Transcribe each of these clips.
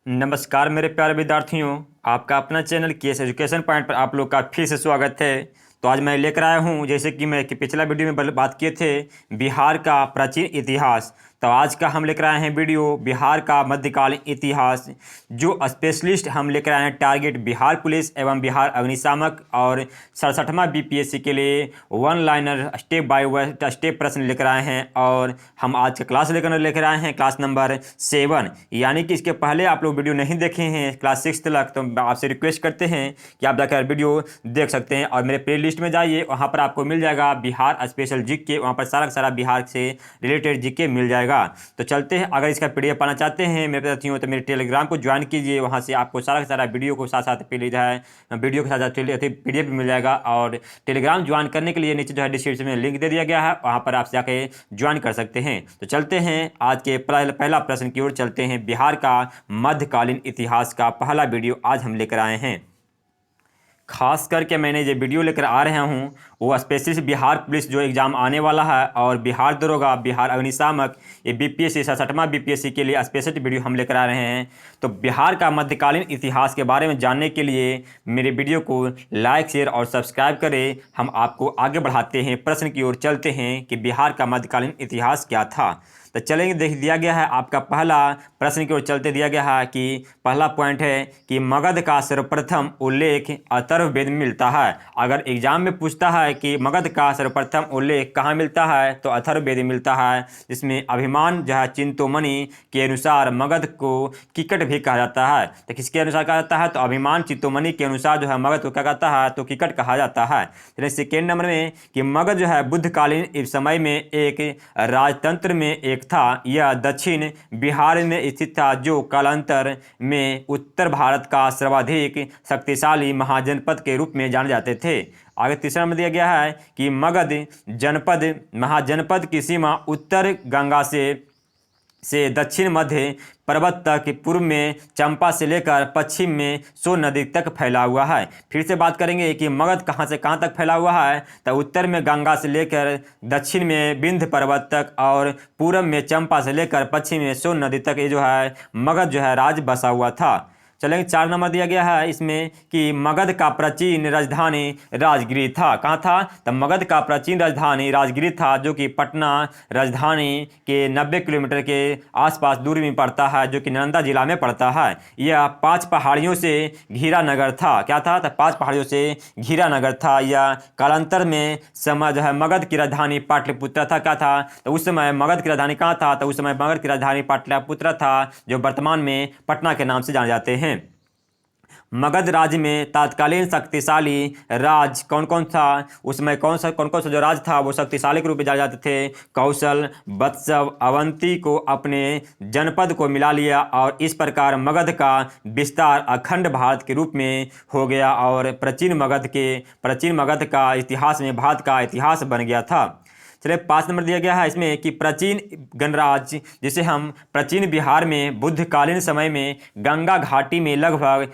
नमस्कार मेरे प्यारे विद्यार्थियों। आपका अपना चैनल केस एजुकेशन पॉइंट पर आप लोग का फिर से स्वागत है। तो आज मैं लेकर आया हूँ, जैसे कि मैं पिछला वीडियो में बात किए थे बिहार का प्राचीन इतिहास, तो आज का हम लेकर आए हैं वीडियो बिहार का मध्यकालीन इतिहास। जो स्पेशलिस्ट हम लेकर आए हैं टारगेट बिहार पुलिस एवं बिहार अग्निशामक और 67वां बीपीएससी के लिए one liner step by step प्रश्न लेकर आए हैं। और हम आज का क्लास लेकर आए हैं क्लास नंबर 7, यानी कि इसके पहले आप लोग वीडियो नहीं देखे हैं क्लास 6 तक, तो आपसे रिक्वेस्ट करते हैं कि आप जाकर वीडियो देख सकते हैं। और मेरे प्ले लिस्ट में जाइए, वहाँ पर आपको मिल जाएगा बिहार स्पेशल जीके, वहाँ पर सारा का सारा बिहार से रिलेटेड जीके मिल जाएगा। तो चलते हैं, अगर इसका पीडीएफ पाना चाहते हैं मेरे साथियों तो मेरे टेलीग्राम को ज्वाइन कीजिए, वहाँ से आपको सारा का सारा वीडियो को साथ साथ वीडियो के साथ साथ पीडीएफ भी मिल जाएगा। और टेलीग्राम ज्वाइन करने के लिए नीचे जो है डिस्क्रिप्शन में लिंक दे दिया गया है, वहाँ पर आप जाके ज्वाइन कर सकते हैं। तो चलते हैं आज के पहला प्रश्न की ओर चलते हैं। बिहार का मध्यकालीन इतिहास का पहला वीडियो आज हम लेकर आए हैं। खास करके मैंने जो वीडियो लेकर आ रहा हूँ वो स्पेशली बिहार पुलिस जो एग्ज़ाम आने वाला है और बिहार दरोगा, बिहार अग्निशामक, ये बीपीएससी 67वां बीपीएससी के लिए स्पेशल वीडियो हम लेकर आ रहे हैं। तो बिहार का मध्यकालीन इतिहास के बारे में जानने के लिए मेरे वीडियो को लाइक, शेयर और सब्सक्राइब करें। हम आपको आगे बढ़ाते हैं, प्रश्न की ओर चलते हैं कि बिहार का मध्यकालीन इतिहास क्या था। तो चलेंगे, देख दिया गया है आपका पहला प्रश्न की ओर चलते दिया गया है कि पहला पॉइंट है कि मगध का सर्वप्रथम उल्लेख अथर्ववेद में मिलता है। अगर एग्जाम में पूछता है कि मगध का सर्वप्रथम उल्लेख कहाँ मिलता है तो अथर्ववेद में मिलता है, जिसमें अभिमान जो है चिंतोमणि के अनुसार मगध को किकट भी कहा जाता है। तो किसके अनुसार कहा जाता है तो अभिमान चिंतोमणि के अनुसार जो है मगध को क्या कहता है तो किकट कहा जाता है। फिर सेकेंड नंबर में कि मगध जो है बुद्धकालीन समय में एक राजतंत्र में एक था। यह दक्षिण बिहार में स्थित था, जो कालांतर में उत्तर भारत का सर्वाधिक शक्तिशाली महाजनपद के रूप में जाने जाते थे। आगे तीसरा नंबर दिया गया है कि मगध जनपद महाजनपद की सीमा उत्तर गंगा से दक्षिण मध्य पर्वत तक, पूर्व में चंपा से लेकर पश्चिम में सोन नदी तक फैला हुआ है। फिर से बात करेंगे कि मगध कहाँ से कहाँ तक फैला हुआ है तो उत्तर में गंगा से लेकर दक्षिण में विंध्य पर्वत तक और पूर्व में चंपा से लेकर पश्चिम में सोन नदी तक ये जो है मगध जो है राज बसा हुआ था। चलेंगे, 4 नंबर दिया गया है इसमें कि मगध का प्राचीन राजधानी राजगीर था। कहाँ था तो मगध का प्राचीन राजधानी राजगीर था, जो कि पटना राजधानी के 90 किलोमीटर के आसपास दूरी में पड़ता है, जो कि नालंदा जिला में पड़ता है। यह 5 पहाड़ियों से घिरा नगर था। क्या था तो 5 पहाड़ियों से घिरा नगर था। यह कालांतर में समय जो है मगध की राजधानी पाटलिपुत्र था। क्या था तो उस समय मगध की राजधानी कहाँ था तो उस समय मगध की राजधानी पाटलिपुत्र था, जो वर्तमान में पटना के नाम से जाने जाते हैं। मगध राज्य में तत्कालीन शक्तिशाली राज कौन कौन था, उसमें कौन कौन सा जो राज था वो शक्तिशाली के रूप में जाने जाते थे। कौशल, वत्सव, अवंती को अपने जनपद को मिला लिया और इस प्रकार मगध का विस्तार अखंड भारत के रूप में हो गया और प्राचीन मगध का इतिहास में भारत का इतिहास बन गया था। चलिए, 5 नंबर दिया गया है इसमें कि प्राचीन गणराज, जिसे हम प्राचीन बिहार में बुद्धकालीन समय में गंगा घाटी में लगभग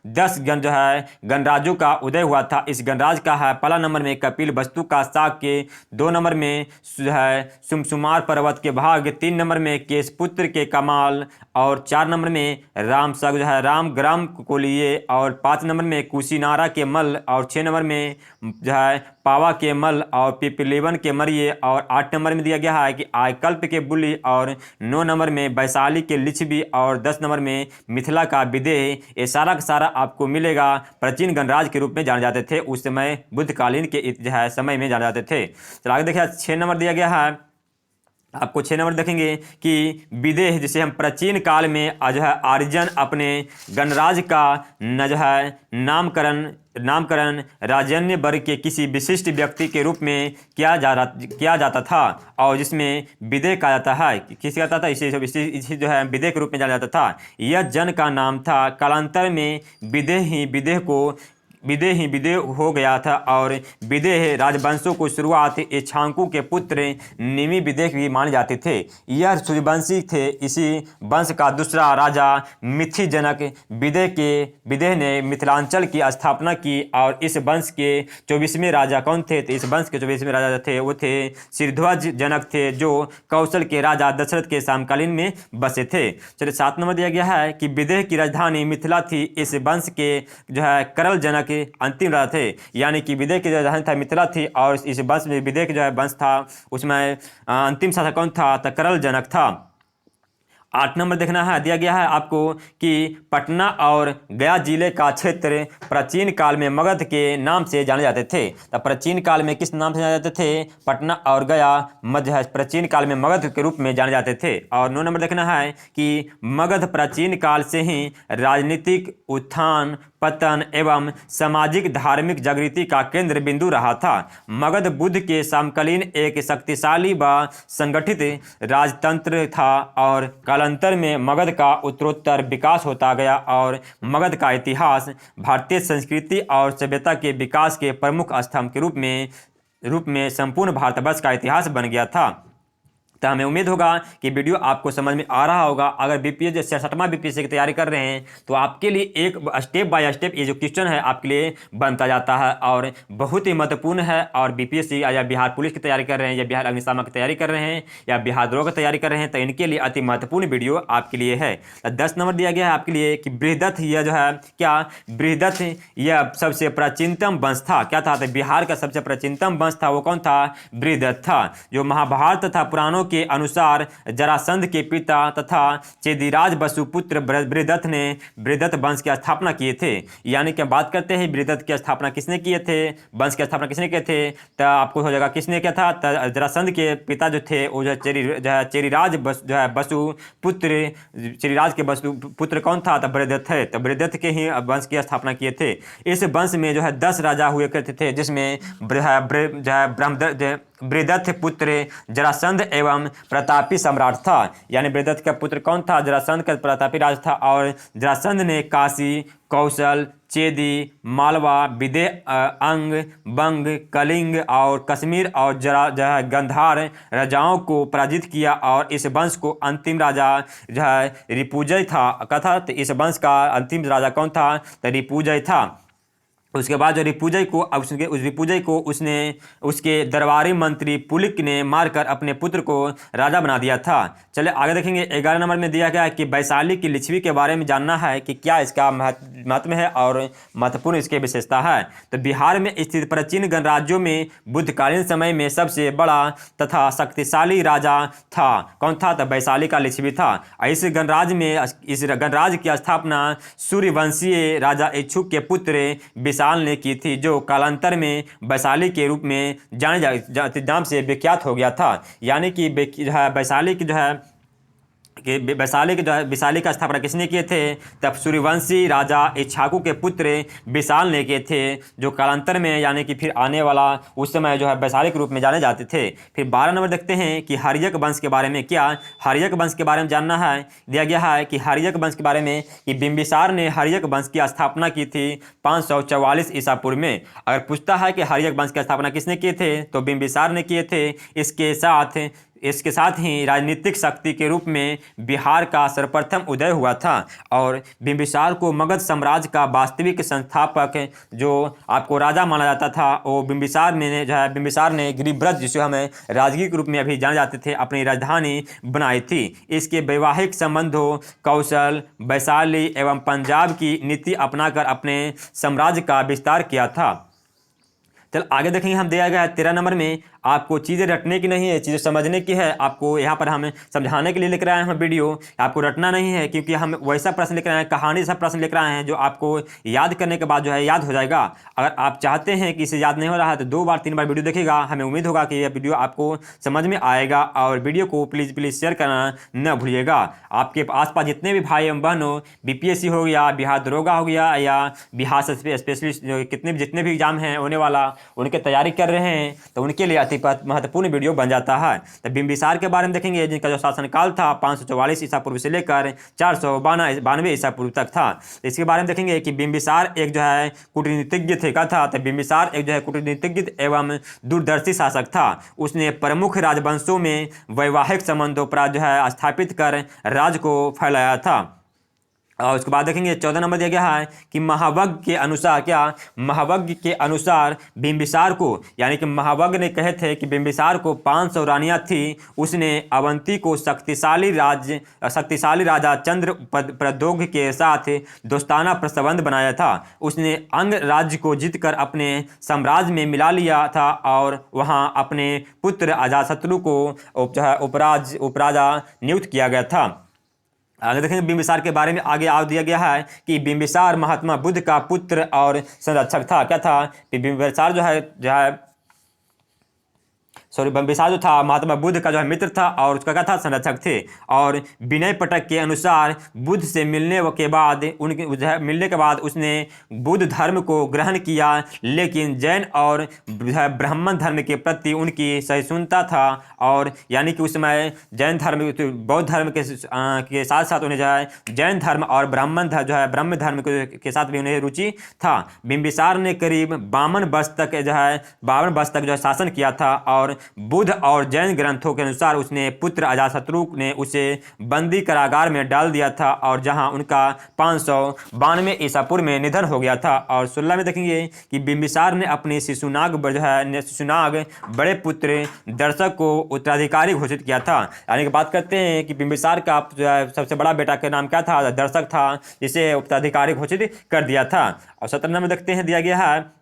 10 जो है गणराजों का उदय हुआ था। इस गणराज का है पहला नंबर में कपिल वस्तु का शाक्य, 2 नंबर में जो है सुमसुमार पर्वत के भाग, 3 नंबर में केशपुत्र के कमाल और 4 नंबर में रामसग जो है रामग्राम को लिए और 5 नंबर में कुशीनारा के मल और 6 नंबर में जो है पावा के मल और पिपलीवन के मरिये और 8 नंबर में दिया गया है कि आयकल्प के बुली और 9 नंबर में वैशाली के लिच्छवी और 10 नंबर में मिथिला का विदेह। ये सारा का सारा आपको मिलेगा प्राचीन गणराज के रूप में जाने जाते थे, उस समय बुद्धकालीन के जो है समय में जाने जाते थे। चलो आगे देखिए, 6 नंबर दिया गया है आपको। 6 नंबर देखेंगे कि विदेह, जिसे हम प्राचीन काल में जो है आर्यजन अपने गणराज का जो है नामकरण राजन्य वर्ग के किसी विशिष्ट व्यक्ति के रूप में किया जाता था और जिसमें विदेह कहा जाता है। किसी कहता था इसे जो है विदेह के रूप में जाना जाता था। यह जन का नाम था। कालांतर में विदेह ही विदेह को विदेह ही विदेह हो गया था और विदेह राजवंशों को शुरुआत इक्ष्वाकु के पुत्र निमि विदेह भी माने जाते थे। यह सूर्यवंशी थे। इसी वंश का दूसरा राजा मिथिजनक विदेह ने मिथिलांचल की स्थापना की और इस वंश के 24वें राजा कौन थे? तो इस वंश के 24वें राजा थे वो थे सिरध्वज जनक थे, जो कौशल के राजा दशरथ के समकालीन में बसे थे। चलिए 7 नंबर दिया गया है कि विदेह की राजधानी मिथिला थी। इस वंश के जो है करल जनक अंतिम राजा थे, यानी कि विदेह की राजधानी था मिथिला थी और इस वंश में विदेह के जो है वंश था उसमें अंतिम शासक कौन था? तो करल जनक था। 8 नंबर देखना है, दिया गया है आपको कि पटना और गया जिले का क्षेत्र प्राचीन काल में मगध के नाम से जाने जाते थे। तो प्राचीन काल में किस नाम से जाने जाते थे? पटना और गया मध्य प्राचीन काल में मगध के रूप में जाने जाते थे। और 9 नंबर देखना है कि मगध प्राचीन काल से ही राजनीतिक उत्थान पतन एवं सामाजिक धार्मिक जागृति का केंद्र बिंदु रहा था। मगध बुद्ध के समकालीन एक शक्तिशाली व संगठित राजतंत्र था और कालांतर में मगध का उत्तरोत्तर विकास होता गया और मगध का इतिहास भारतीय संस्कृति और सभ्यता के विकास के प्रमुख स्तंभ के रूप में संपूर्ण भारतवर्ष का इतिहास बन गया था। तो हमें उम्मीद होगा कि वीडियो आपको समझ में आ रहा होगा। अगर बीपीएससी 67वां बीपीएससी की तैयारी कर रहे हैं तो आपके लिए एक स्टेप बाय स्टेप ये जो क्वेश्चन है आपके लिए बनता जाता है और बहुत ही महत्वपूर्ण है। और बीपीएससी या बिहार पुलिस की तैयारी कर रहे हैं या बिहार अग्निशामक की तैयारी कर रहे हैं या बिहार दरोगा की तैयारी कर रहे हैं तो इनके लिए अति महत्वपूर्ण वीडियो आपके लिए है। 10 नंबर दिया गया है आपके लिए कि बृहदत्त यह जो है क्या बृहदत्त यह सबसे प्राचीनतम वंश था। क्या था? तो बिहार का सबसे प्राचीनतम वंश था वो कौन था? बृहदत्त था। जो महाभारत तथा पुराणों के अनुसार जरासंध के पिता तथा चेदिराज वसुपुत्र बृहदत्त ने बृहदत्त वंश की स्थापना किए थे। यानी कि बात करते हैं बृहदत्त की स्थापना किसने किए थे, वंश की स्थापना किसने किए थे, तो आपको हो जाएगा किसने किया था? तो जरासंध के पिता जो थे वो जो चेरिराज जो है वसुपुत्र चेरिराज के वसुपुत्र कौन था? तो बृहदत्त है। तो बृहदत्त के ही वंश की स्थापना किए थे। इस वंश में जो है 10 राजा हुए करते थे, जिसमें बृहदत्त पुत्र जरासंध एवं प्रतापी सम्राट था। यानी बृहदत्त का पुत्र कौन था? जरासंध का प्रतापी राज था। और जरासंध ने काशी, कौशल, चेदी, मालवा, विदेह, अंग, बंग, कलिंग और कश्मीर और गंधार राजाओं को पराजित किया और इस वंश को अंतिम राजा जो है रिपुंजय था कथा। तो इस वंश का अंतिम राजा कौन था? तो रिपुंजय था। उसके बाद जो रिपुंजय को उसने उसके दरबारी मंत्री पुलिक ने मारकर अपने पुत्र को राजा बना दिया था। चलिए आगे देखेंगे। 11 नंबर में दिया गया है कि वैशाली की लिच्छवी के बारे में जानना है कि क्या इसका महत्व है और महत्वपूर्ण इसकी विशेषता है। तो बिहार में स्थित प्राचीन गणराज्यों में बुद्धकालीन समय में सबसे बड़ा तथा शक्तिशाली राजा था कौन था? तो वैशाली का लिच्छवी था। इस गणराज्य की स्थापना सूर्यवंशीय राजा इक्ष्वाकु के पुत्र विशाल ने की थी, जो कालांतर में वैशाली के रूप में नाम से विख्यात हो गया था। यानी कि वैशाली की जो है विशाली का स्थापना किसने किए थे? तब सूर्यवंशी राजा इक्ष्वाकु के पुत्र विशाल ने किए थे, जो कालांतर में यानी कि फिर आने वाला उस समय जो है वैशाली के रूप में जाने जाते थे। फिर 12 नंबर देखते हैं कि हर्यक वंश के बारे में। क्या हर्यक वंश के बारे में जानना है? दिया गया है कि हर्यक वंश के बारे में कि बिंबिसार ने हर्यक वंश की स्थापना की थी 544 ईसा पूर्व में। अगर पूछता है कि हर्यक वंश की स्थापना किसने किए थे तो बिंबिसार ने किए थे। इसके साथ ही राजनीतिक शक्ति के रूप में बिहार का सर्वप्रथम उदय हुआ था और बिंबिसार को मगध साम्राज्य का वास्तविक संस्थापक जो आपको राजा माना जाता था वो बिंबिसार ने गिरिब्रज जिसे हमें राजगीर के रूप में अभी जाने जाते थे अपनी राजधानी बनाई थी। इसके वैवाहिक संबंधों कौशल वैशाली एवं पंजाब की नीति अपनाकर अपने साम्राज्य का विस्तार किया था। चल आगे देखेंगे। हम दिया गया है 13 नंबर में आपको चीज़ें रटने की नहीं है, चीज़ें समझने की है। आपको यहाँ पर हम समझाने के लिए लिख रहे हैं हम वीडियो, आपको रटना नहीं है, क्योंकि हम वैसा प्रश्न लिख रहे हैं, कहानी सा प्रश्न लिख रहे हैं जो आपको याद करने के बाद जो है याद हो जाएगा। अगर आप चाहते हैं कि इसे याद नहीं हो रहा है तो 2 बार 3 बार वीडियो देखिएगा। हमें उम्मीद होगा कि यह वीडियो आपको समझ में आएगा और वीडियो को प्लीज़ शेयर करना न भूलिएगा। आपके आसपास जितने भी भाई एवं बहन हो, बीपीएससी हो गया, बिहार दरोगा हो गया या बिहार स्पेशलिस्ट जितने भी एग्जाम हैं होने वाला उनके तैयारी कर रहे हैं तो उनके लिए बहुत ही महत्वपूर्ण वीडियो बन जाता है। तो बिंबिसार के बारे में देखेंगे, जिनका जो शासनकाल था 544 ईसा पूर्व से लेकर 492 ईसा पूर्व तक था। तो इसके बारे में देखेंगे कि बिंबिसार एक जो है कूटनीतिज्ञ थे का था। तो बिंबिसार एक जो है कूटनीतिज्ञ एवं दूरदर्शी शासक था। उसने प्रमुख राजवंशों में वैवाहिक संबंधों पर जो है स्थापित कर राज्य को फैलाया था। और उसके बाद देखेंगे 14 नंबर दिया गया है कि महावज्ञ के अनुसार, क्या महावज्ञ के अनुसार बिंबिसार को, यानी कि महावज्ञ ने कहे थे कि बिंबिसार को 500 रानियां थी। उसने अवंती को शक्तिशाली राजा चंद्र प्रद्योग्य के साथ दोस्ताना प्रसंबंध बनाया था। उसने अंग राज्य को जीतकर अपने साम्राज्य में मिला लिया था और वहां अपने पुत्र अजातशत्रु को उपराजा नियुक्त किया गया था। आगे देखेंगे बिंबिसार के बारे में, आगे आ दिया गया है कि बिंबिसार महात्मा बुद्ध का पुत्र और संरक्षक था। क्या था? बिंबिसार जो है बिंबिसार जो था महात्मा बुद्ध का जो है मित्र था और उसका क्या था? संरक्षक थे। और विनय पटक के अनुसार बुद्ध से मिलने के बाद उसने बुद्ध धर्म को ग्रहण किया, लेकिन जैन और ब्राह्मण धर्म के प्रति उनकी सहिष्णुता था। और यानी कि उस समय जैन धर्म बौद्ध धर्म के साथ साथ उन्हें जो है जैन धर्म और ब्राह्मण धर्म के साथ भी उन्हें रुचि था। बिंबिसार ने करीब 52 वर्ष तक जो है शासन किया था। और बुद्ध और जैन ग्रंथों के अनुसार उसने पुत्र अजातशत्रु ने उसे बंदी कारागार में डाल दिया था, और जहां उनका 592 ईसा पूर्व में निधन हो गया था। और 16 में देखेंगे कि बिंबिसार ने अपने शिशुनाग बड़े पुत्र दर्शक को उत्तराधिकारी घोषित किया था। यानी कि बात करते हैं कि बिंबिसार का सबसे बड़ा बेटा का नाम क्या था? दर्शक था, जिसे उत्तराधिकारी घोषित कर दिया था। और 17 में देखते हैं दिया गया है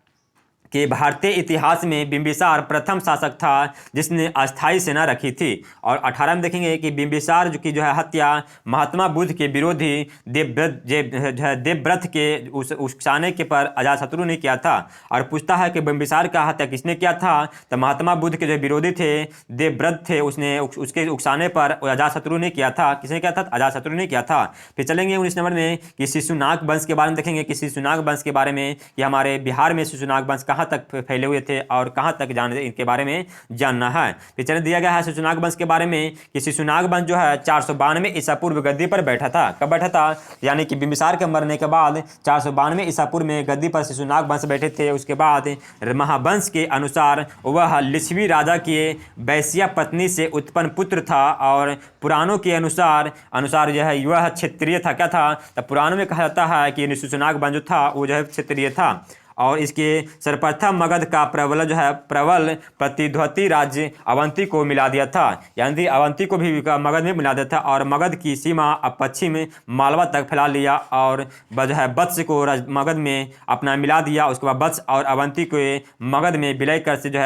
कि भारतीय इतिहास में बिंबिसार प्रथम शासक था जिसने अस्थायी सेना रखी थी। और 18 में देखेंगे कि बिंबिसार जो है हत्या महात्मा बुद्ध के विरोधी देवव्रत के उकसाने के पर अजातशत्रु ने किया था। और पूछता है कि बिंबिसार का हत्या किसने किया था? तो महात्मा बुद्ध के जो विरोधी थे, देवव्रत थे, उसके उकसाने पर अजातशत्रु ने किया था। किसने किया था? अजातशत्रु ने किया था। फिर चलेंगे 19 नंबर में कि शिशुनाग वंश के बारे में देखेंगे कि शिशुनाग वंश के बारे में कि हमारे बिहार में शिशुनाग वंश कहाँ तक फैले हुए थे और कहाँ तक इनके बारे में जानना है। फिर चलिए दिया गया है शिशुनाग वंश के बारे में कि शिशुनाग वंश जो है 492 ईसा पूर्व गद्दी पर बैठा था। कब बैठा था? यानी कि बिंबिसार के मरने के बाद 492 ईसा पूर्व में गद्दी पर शिशुनाग वंश बैठे थे। उसके बाद महावंश के अनुसार वह लिच्छवी राजा की वैश्या पत्नी से उत्पन्न पुत्र था। और पुराणों के अनुसार जो है वह क्षत्रिय था। क्या था? तो पुराणों में कहा जाता है कि शिशुनाग वंश जो था वो जो है क्षत्रिय था। और इसके सर्वप्रथम मगध का प्रबल प्रतिद्वंदी राज्य अवंती को मिला दिया था। यानी अवंती को भी मगध में मिला दिया था। और मगध की सीमा अब पश्चिम मालवा तक फैला लिया और वत्स को मगध में अपना मिला दिया। उसके बाद वत्स और अवंती को मगध में विलय कर जो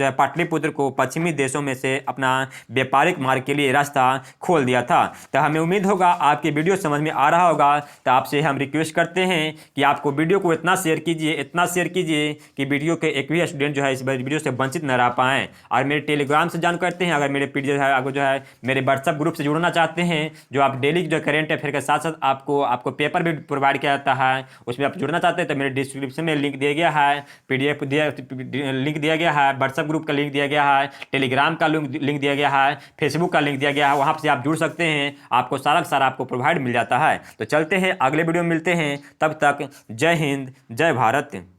है पाटलिपुत्र को पश्चिमी देशों में से अपना व्यापारिक मार्ग के लिए रास्ता खोल दिया था। तो हमें उम्मीद होगा आपके वीडियो समझ में आ रहा होगा। तो आपसे हम रिक्वेस्ट करते हैं कि आपको वीडियो को इतना शेयर कीजिए कि वीडियो के एक भी स्टूडेंट जो है इस वीडियो से वंचित न रह पाएँ। और मेरे टेलीग्राम से ज्वाइन करते हैं। अगर मेरे पीडीएफ जो है मेरे व्हाट्सएप ग्रुप से जुड़ना चाहते हैं, जो आप डेली जो करेंट अफेयर के साथ साथ आपको पेपर भी प्रोवाइड किया जाता है, उसमें आप जुड़ना चाहते हैं तो मेरे डिस्क्रिप्शन में लिंक दिया गया है, पीडीएफ लिंक दिया गया है, व्हाट्सएप ग्रुप का लिंक दिया गया है, टेलीग्राम का लिंक दिया गया है, फेसबुक का लिंक दिया गया है। वहाँ से आप जुड़ सकते हैं, आपको सारा आपको प्रोवाइड मिल जाता है। तो चलते हैं, अगले वीडियो में मिलते हैं। तब तक जय हिंद, जय भारत।